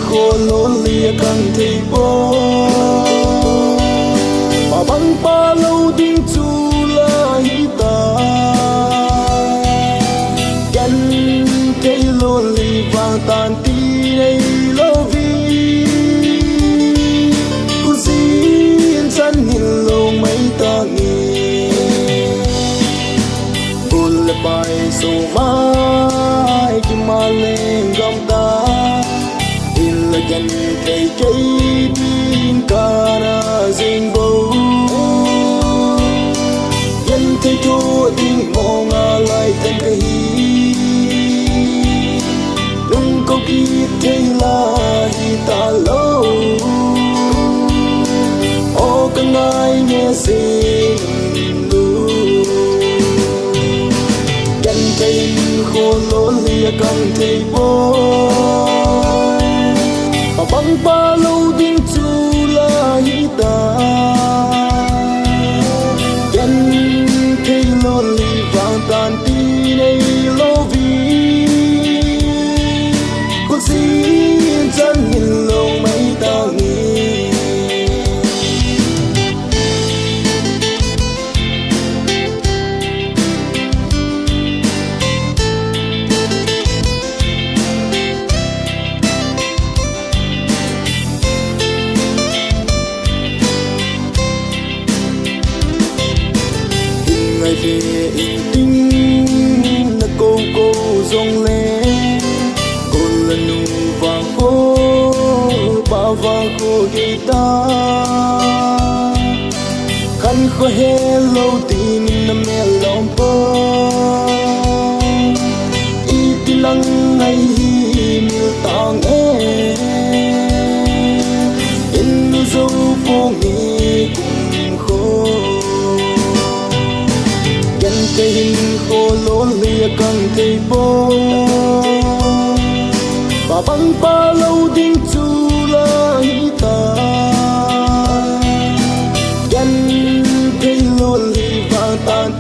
khô lốn lia căng thầy bố mà băng pa lâu tiếng chu la hi ta gan cây lốn li vàng tàn ti đây lâu vi cu xin chân nhìn lâu mấy ta nghe buồn là bài số mai khi mà lên gom ta in là gần cây cây tin cả na dinh bầu nhân thấy thua tiếng mò ngà lại thân cây đừng có kia thấy là hi ta lâu ô cần ai nghe xin gần cây khô lốn lia căng thầy bố mà băng pa lâu tiếng chu la hi ta gần cây lốn li vàng tàn ti này lâu vi con xin chân nhìn lâu mấy ta nghe ngày về in tinh là câu câu rong lê còn là nụ vàng khô ba vàng khô guitar khăn khô hello tin nằm mẹ lòng bơ y tin nắng ngày miêu tang in nu dấu phố nghề cùng khô cây hình khô lốn lia căng thầy bố và băng pa lâu tiếng chu la hi ta gần cây lốn li vàng tàn